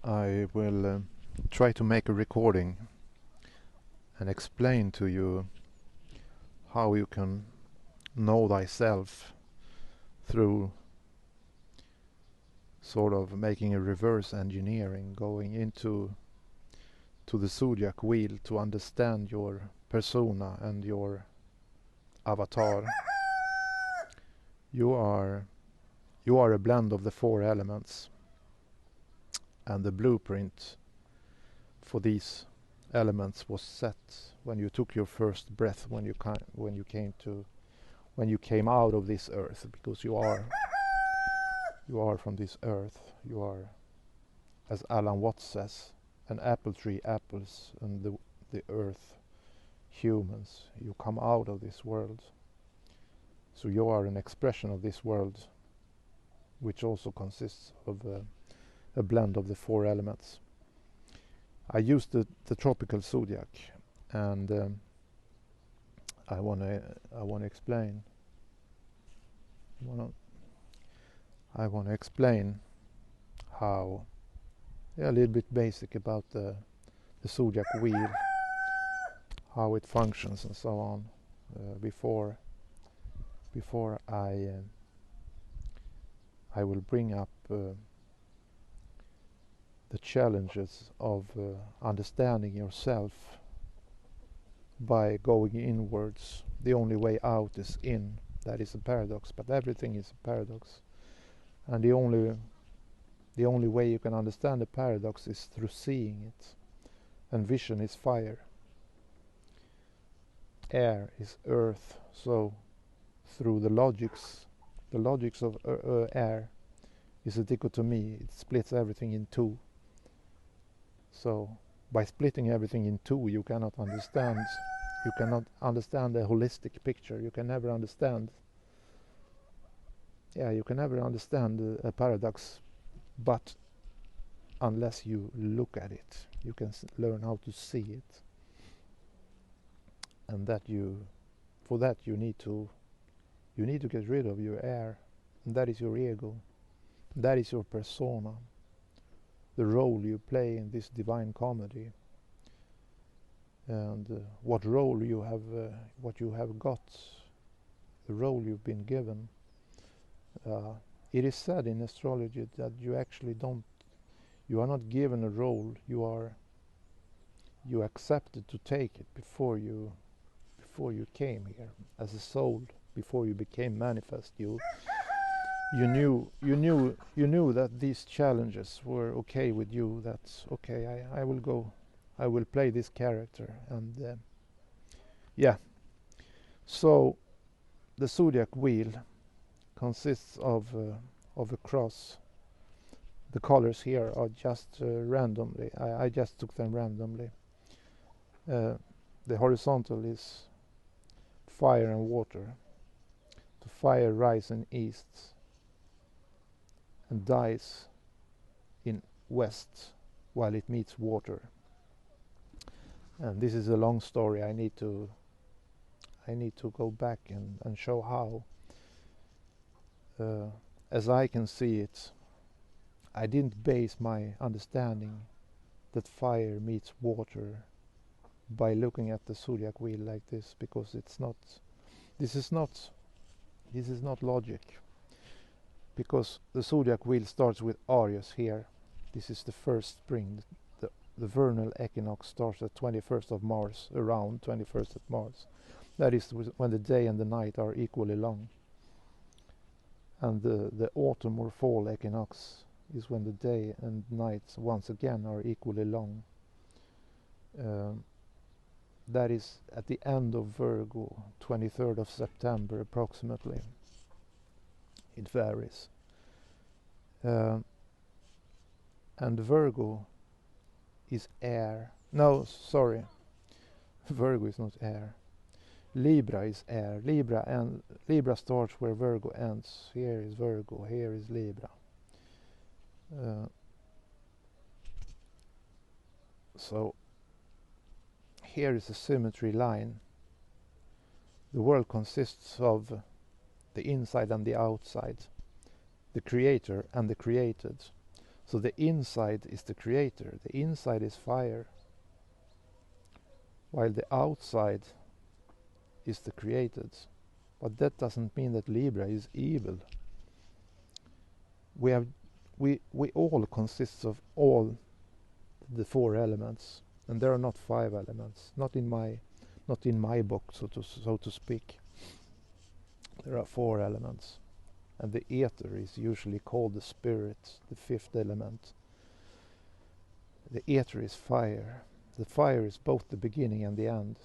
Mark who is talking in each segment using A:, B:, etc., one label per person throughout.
A: I will try to make a recording and explain to you how you can know thyself through sort of making a reverse engineering, going into the zodiac wheel to understand your persona and your avatar. You are a blend of the four elements, and the blueprint for these elements was set when you took your first breath, when you came out of this earth, because you are from this earth. You are, as Alan Watts says, an apple tree, apples, and the earth, humans. You come out of this world, so you are an expression of this world, which also consists of a blend of the four elements. I used the tropical zodiac, and I wanna explain. I wanna explain how, a little bit basic about the zodiac wheel, how it functions, and so on. Before I will bring up the challenges of understanding yourself by going inwards. The only way out is in. That is a paradox, but everything is a paradox. And the only way you can understand a paradox is through seeing it. And vision is fire. Air is earth. So through the logics of air is a dichotomy. It splits everything in two. So by splitting everything in two, you cannot understand the holistic picture. You can never understand a paradox, but unless you look at it, you can learn how to see it. And for that you need to get rid of your air, and that is your ego. That is your persona, the role you play in this divine comedy, and what role you have, what you have got, the role you've been given. It is said in astrology that you are not given a role. You accepted to take it before you came here as a soul. Before you became manifest, you knew that these challenges were okay with you. That's okay. I will play this character, and So the zodiac wheel consists of a cross. The colors here are just randomly. I just took them randomly. The horizontal is fire and water. The fire rises in east and dies in west while it meets water. And this is a long story. I need to go back and show how. As I can see it, I didn't base my understanding that fire meets water by looking at the zodiac wheel like this, because this is not logic. Because the zodiac wheel starts with Aries here. This is the first spring. The vernal equinox starts at 21st of Mars, around 21st of Mars. That is when the day and the night are equally long. And the autumn or fall equinox is when the day and night once again are equally long. That is at the end of Virgo, 23rd of September approximately. It varies. And Virgo is air. No, sorry. Virgo is not air. Libra is air. Libra starts where Virgo ends. Here is Virgo, here is Libra. So here is a symmetry line. The world consists of the inside and the outside, the creator and the created. So the inside is the creator, the inside is fire, while the outside is the created. But that doesn't mean that Libra is evil. We have we all consists of all the four elements, and there are not five elements, not in my book, so to speak. There are four elements, and the ether is usually called the spirit, the fifth element. The ether is fire. The fire is both the beginning and the end.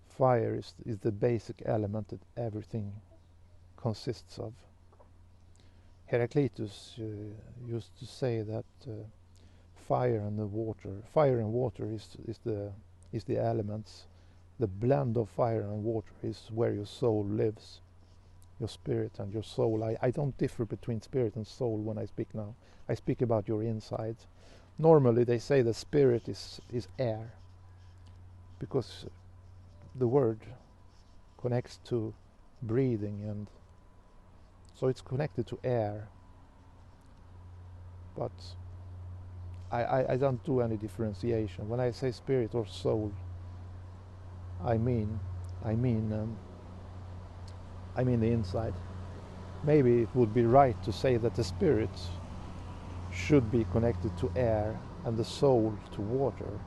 A: Fire is the basic element that everything consists of. Heraclitus used to say that fire and water is the elements. The blend of fire and water is where your soul lives, your spirit and your soul. I don't differ between spirit and soul when I speak now. I speak about your inside. Normally they say that spirit is air, because the word connects to breathing, and so it's connected to air. But I don't do any differentiation. When I say spirit or soul, I mean the inside. Maybe it would be right to say that the spirit should be connected to air and the soul to water,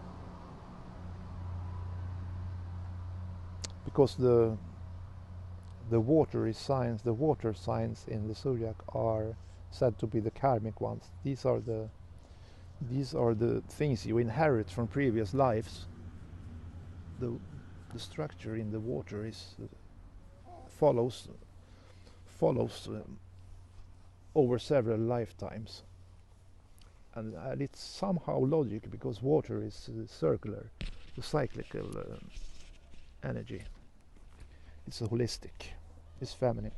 A: because the water signs in the zodiac are said to be the karmic ones. These are the things you inherit from previous lives. The structure in the water is follows over several lifetimes, and it's somehow logic, because water is circular, the cyclical energy. It's a holistic, it's feminine.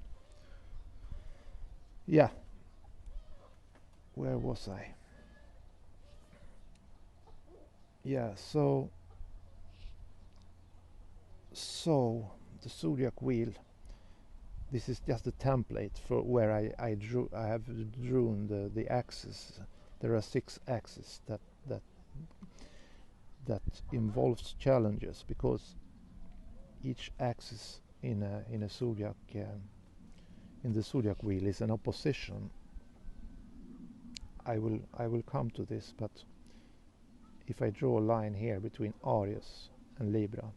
A: Yeah, where was I? Yeah, so the zodiac wheel, this is just a template for where I have drawn the axis. There are 6 axes that involves challenges, because each axis in a zodiac in the zodiac wheel is an opposition. I will come to this, but if I draw a line here between Aries and Libra,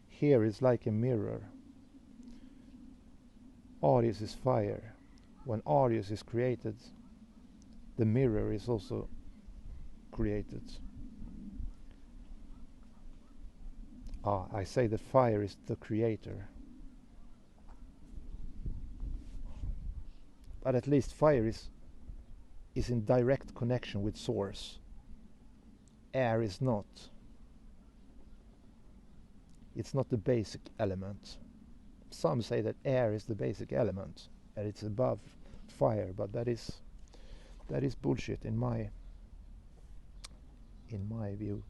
A: here is like a mirror. Aries is fire. When Aries is created, the mirror is also created. I say that fire is the creator. But at least fire is in direct connection with source. Air is not. It's not the basic element. Some say that air is the basic element and it's above fire, but that is bullshit in my view.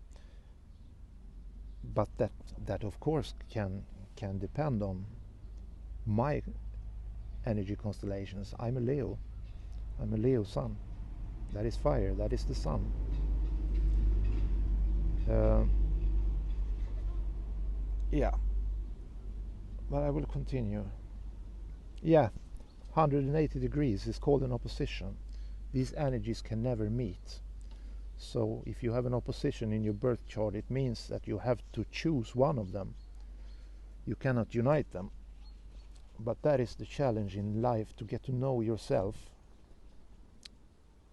A: But that of course can depend on my energy constellations. I'm a Leo sun. That is fire, that is the sun. Yeah, but I will continue. Yeah, 180 degrees is called an opposition. These energies can never meet. So if you have an opposition in your birth chart, it means that you have to choose one of them. You cannot unite them. But that is the challenge in life, to get to know yourself,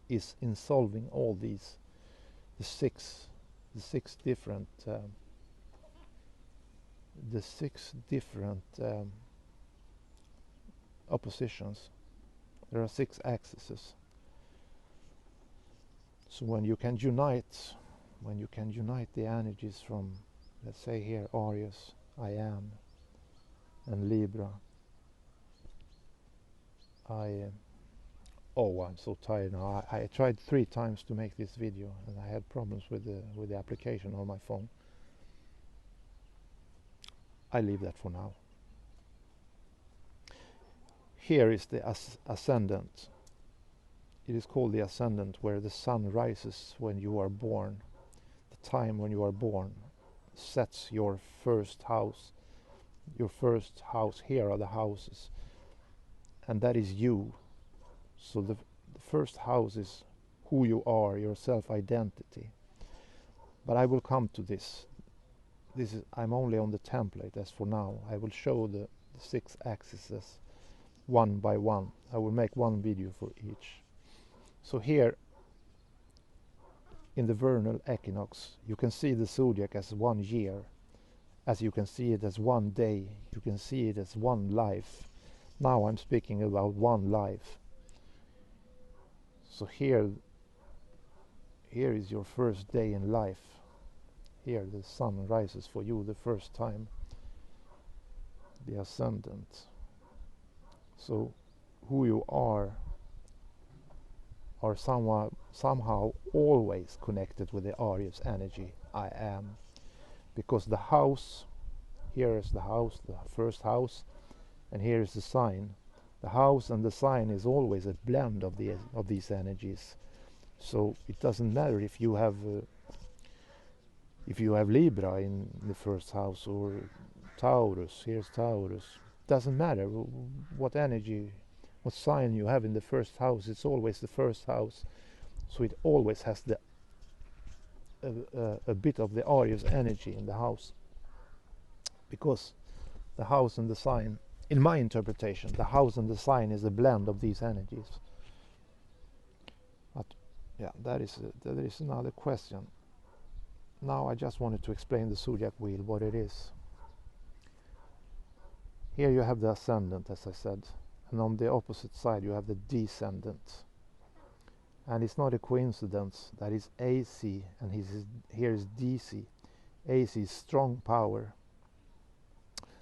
A: is in solving all these, the six different oppositions. There are 6 axes. So when you can unite the energies from, let's say here, Aries, I am, and Libra, I'm so tired now. I tried 3 times to make this video, and I had problems with the application on my phone. I leave that for now. Here is the ascendant. it is called the ascendant, where the sun rises when you are born. The time when you are born sets your first house. Your first house, here are the houses, and that is you. So the first house is who you are, your self-identity. But I will come to this. I'm only on the template as for now. I will show the 6 axes one by one. I will make one video for each. So here in the vernal equinox, you can see the zodiac as 1 year, as you can see it as 1 day, you can see it as 1 life. Now I'm speaking about 1 life. So here is your first day in life. Here the sun rises for you the first time, the ascendant. So who you are somehow always connected with the Arius energy, I am. Because the house, here is the house, the first house, and here is the sign. The house and the sign is always a blend of these energies. So it doesn't matter if you have Libra in the first house or Taurus. Here's Taurus. Doesn't matter what energy, what sign you have in the first house. It's always the first house. So it always has a bit of the Arius energy in the house, because the house and the sign, in my interpretation, the house and the sign is a blend of these energies. But yeah, that is another question. Now I just wanted to explain the zodiac wheel, what it is. Here you have the ascendant, as I said, and on the opposite side you have the descendant. And it's not a coincidence that is AC and here is DC. AC is strong power.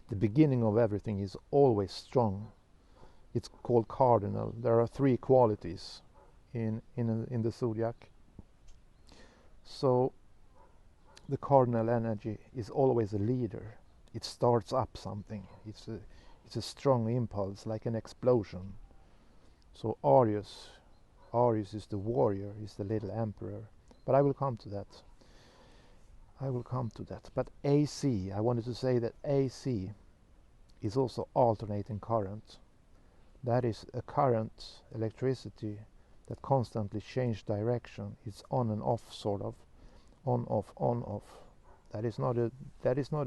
A: The beginning of everything is always strong. It's called cardinal. There are 3 qualities in the zodiac. So the cardinal energy is always a leader. It starts up something. It's a strong impulse, like an explosion. So Arius is the warrior, is the little emperor. But I will come to that. But AC, I wanted to say that AC is also alternating current. That is a current, electricity, that constantly changes direction. It's on and off, sort of. On, off, on, off. That is not a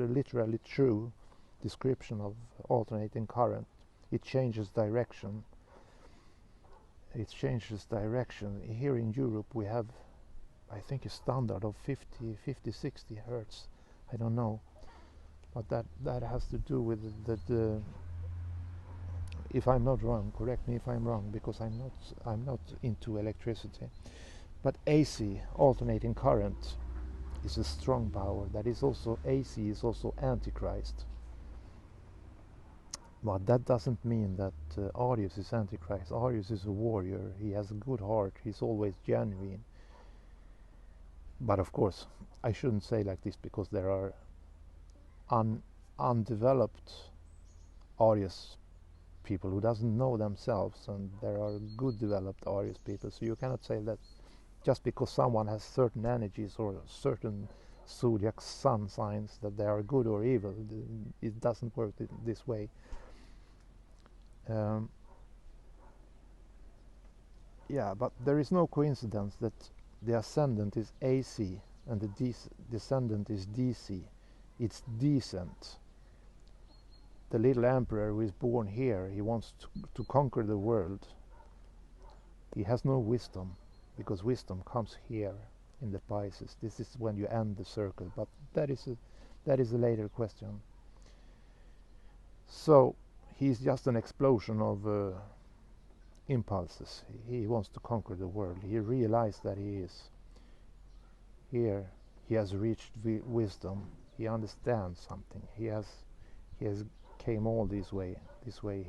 A: literally true description of alternating current. It changes direction. Here in Europe we have, I think, a standard of 50, 60 hertz. I don't know, but that has to do with the if I'm not wrong, correct me if I'm wrong, because I'm not into electricity. But AC, alternating current, is a strong power. That is also, AC is also Antichrist. But that doesn't mean that Arius is Antichrist. Arius is a warrior. He has a good heart. He's always genuine. But of course, I shouldn't say like this, because there are undeveloped Arius people who doesn't know themselves, and there are good developed Arius people. So you cannot say that just because someone has certain energies or certain zodiac sun signs that they are good or evil. It doesn't work this way. Yeah, but there is no coincidence that the ascendant is AC and the descendant is DC. It's descent. The little emperor who is born here, he wants to conquer the world. He has no wisdom, because wisdom comes here in the Pisces. This is when you end the circle, but that is a later question. So he's just an explosion of impulses. He wants to conquer the world. He realized that he is here. He has reached wisdom. He understands something. He has came all this way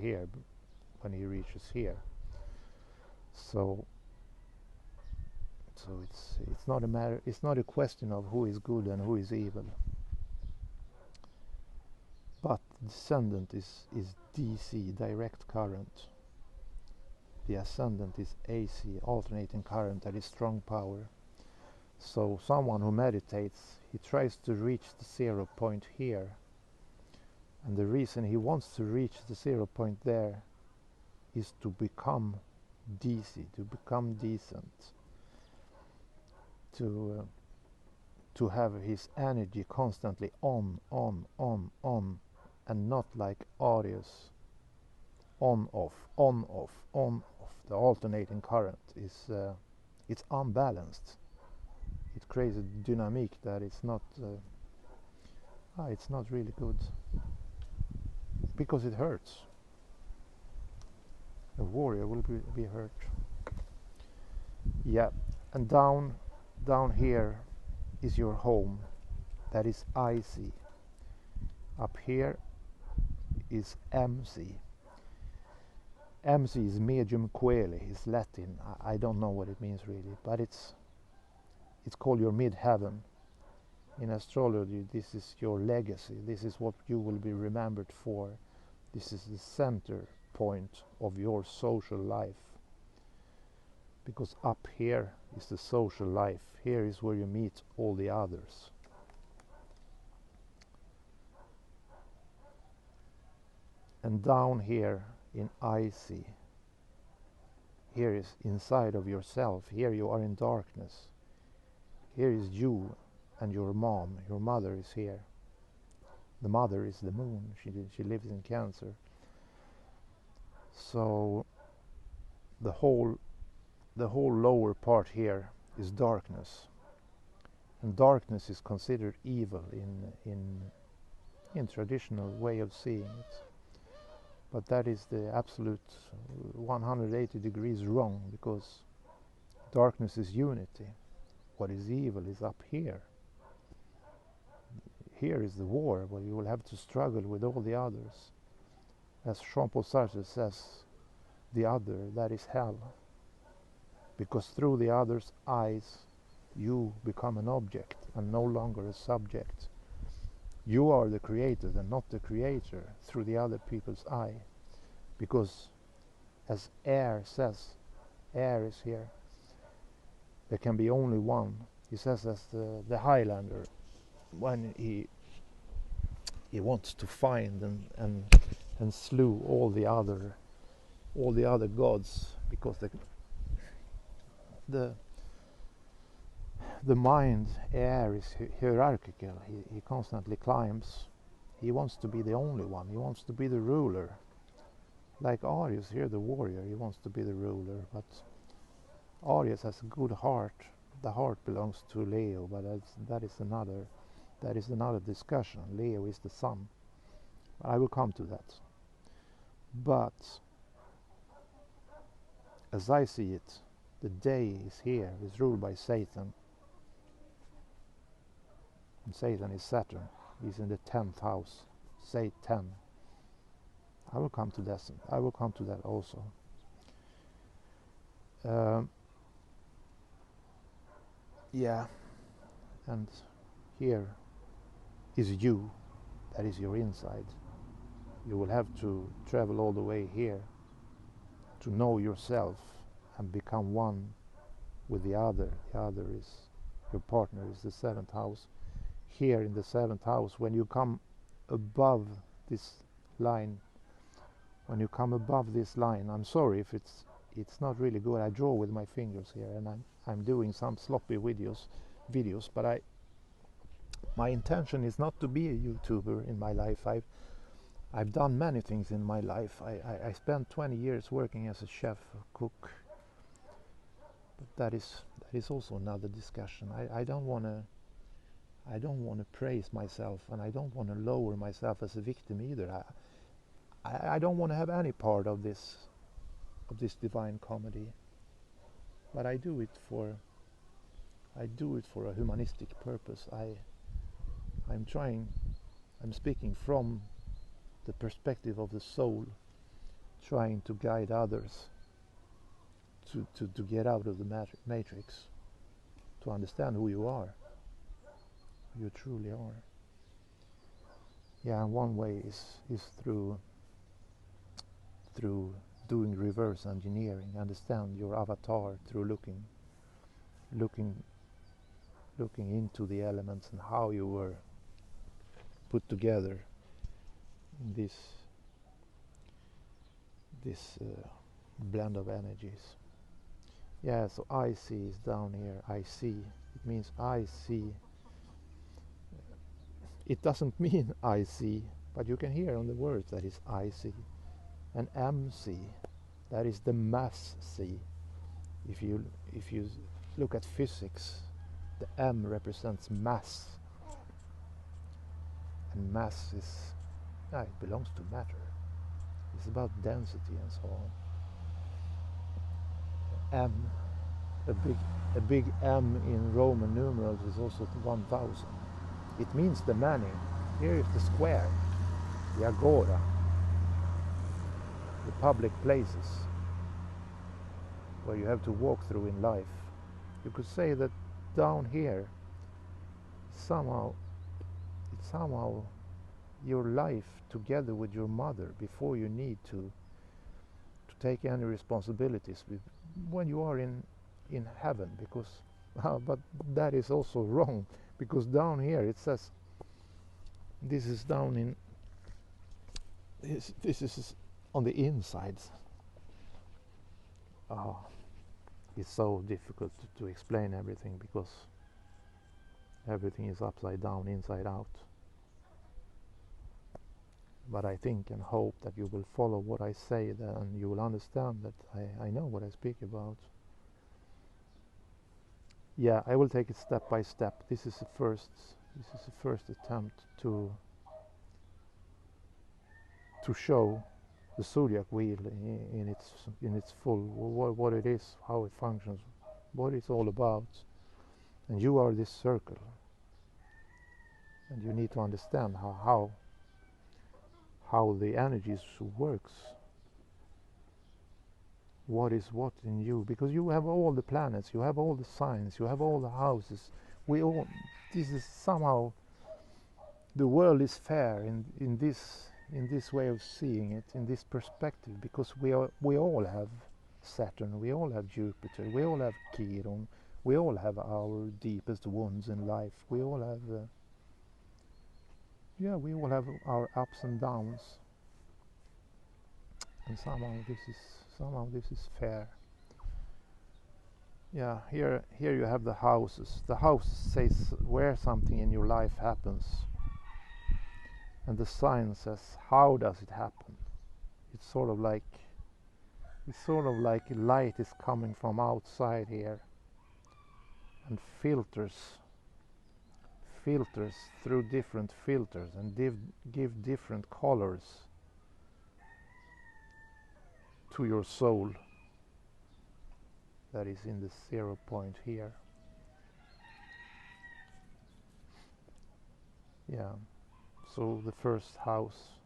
A: here when he reaches here. So it's not a matter. It's not a question of who is good and who is evil. But descendant is DC, direct current. the ascendant is AC, alternating current, that is strong power. So someone who meditates, he tries to reach the 0 point here, and the reason he wants to reach the 0 point there is to become DC, to become decent, to have his energy constantly on, and not like Arius, on, off, on, off, on, off. The alternating current is it's unbalanced. It creates a dynamic that it's not really good, because it hurts. A warrior will be hurt. Yeah, and down here is your home, that is IC. Up here is MC. MC is medium coeli, it's Latin. I don't know what it means really, but it's called your mid-heaven. In astrology, this is your legacy. This is what you will be remembered for. This is the center point of your social life. Because up here is the social life. Here is where you meet all the others. And down here in IC, here is inside of yourself. Here you are in darkness. Here is you and your mom. Your mother is here. The mother is the moon. She lives in Cancer. So the whole lower part here is darkness, and darkness is considered evil in traditional way of seeing it. But that is the absolute 180 degrees wrong, because darkness is unity. What is evil is up here. Here is the war, where you will have to struggle with all the others. As Jean-Paul Sartre says, the other, that is hell. Because through the other's eyes, you become an object and no longer a subject. You are the created and not the creator through the other people's eye. Because, as Air says, Air is here. There can be only one. He says, as the Highlander, when he wants to find and slew all the other gods, because the mind, Air, is hierarchical. He constantly climbs. He wants to be the only one. He wants to be the ruler. Like Arius here, the warrior, he wants to be the ruler. But Arius has a good heart. The heart belongs to Leo, but that is another discussion. Leo is the sun. I will come to that. But as I see it, the day is here, is ruled by Satan. And Satan is Saturn. He's in the 10th house. Say 10. I will come to that. I will come to that also. Yeah, and here is you. That is your inside. You will have to travel all the way here to know yourself and become one with the other. The other is your partner, is the 7th house. Here in the 7th house, when you come above this line, I'm sorry if it's not really good. I draw with my fingers here, and I'm doing some sloppy videos, but my intention is not to be a YouTuber in my life. I've done many things in my life. I spent 20 years working as a chef, a cook. But that is also another discussion. I don't want to praise myself, and I don't want to lower myself as a victim either. I don't want to have any part of this divine comedy. But I do it for a humanistic purpose. I'm speaking from the perspective of the soul, trying to guide others to get out of the matrix, to understand who you are, who you truly are. Yeah, and one way is through doing reverse engineering, understand your avatar through looking into the elements and how you were put together in this blend of energies. Yeah, so I see is down here. I see. It means I see. It doesn't mean I see, but you can hear on the words that is I see. And MC, that is the mass C. If you look at physics, the M represents mass, and mass is, it belongs to matter. It's about density and so on. M, a big M in Roman numerals is also 1000. It means the many. Here is the square, the agora, the public places where you have to walk through in life. You could say that down here, somehow your life together with your mother before you need to take any responsibilities when you are in heaven, because but that is also wrong, because down here it says this is down in this is on the inside. It's so difficult to explain everything, because everything is upside down, inside out. But I think and hope that you will follow what I say, and you will understand that I know what I speak about. Yeah, I will take it step by step. This is the first attempt to show the zodiac wheel in its full, what it is, how it functions, what it's all about. And you are this circle, and you need to understand how the energies works, what is what in you, because you have all the planets, you have all the signs, you have all the houses. This is somehow, the world is fair in this way of seeing it, in this perspective, because we all have Saturn, we all have Jupiter, we all have Chiron, we all have our deepest wounds in life, we all have we all have our ups and downs, and somehow this is fair. Yeah, here you have the houses. The house says where something in your life happens, and the sign says how does it happen. It's sort of like light is coming from outside here and filters through different filters and give different colors to your soul that is in the 0 point here. Yeah, so the first house,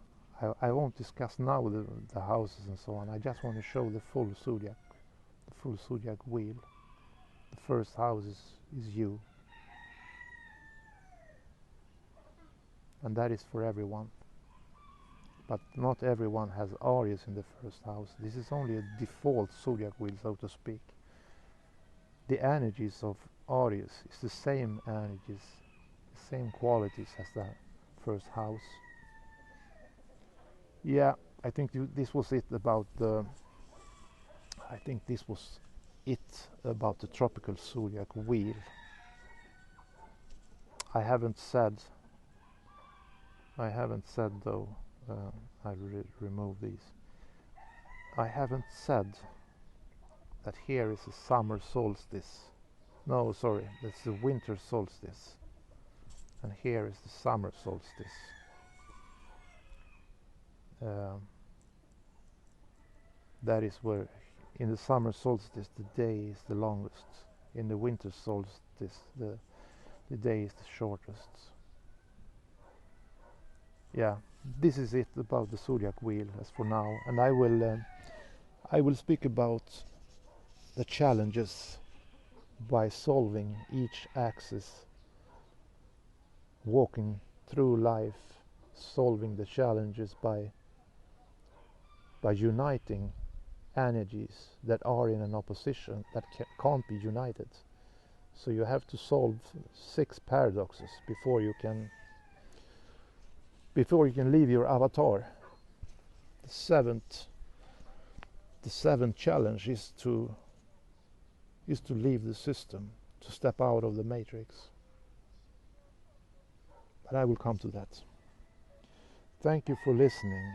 A: I won't discuss now the houses and so on. I just want to show the full zodiac wheel. The first house is you, and that is for everyone. But not everyone has Aries in the first house. This is only a default zodiac wheel, so to speak. The energies of Aries is the same energies, the same qualities as the first house. Yeah, I think this was it about the. I think this was it about the tropical zodiac wheel. I haven't said though. I'll remove these. I haven't said that here is a summer solstice. No, sorry, that's the winter solstice. And here is the summer solstice. That is where, in the summer solstice, the day is the longest. In the winter solstice, the day is the shortest. Yeah, this is it about the zodiac wheel as for now, and I will speak about the challenges by solving each axis, walking through life, solving the challenges by uniting energies that are in an opposition that can't be united. So you have to solve 6 paradoxes before you can leave your avatar. The seventh challenge is to leave the system, to step out of the matrix. But I will come to that. Thank you for listening.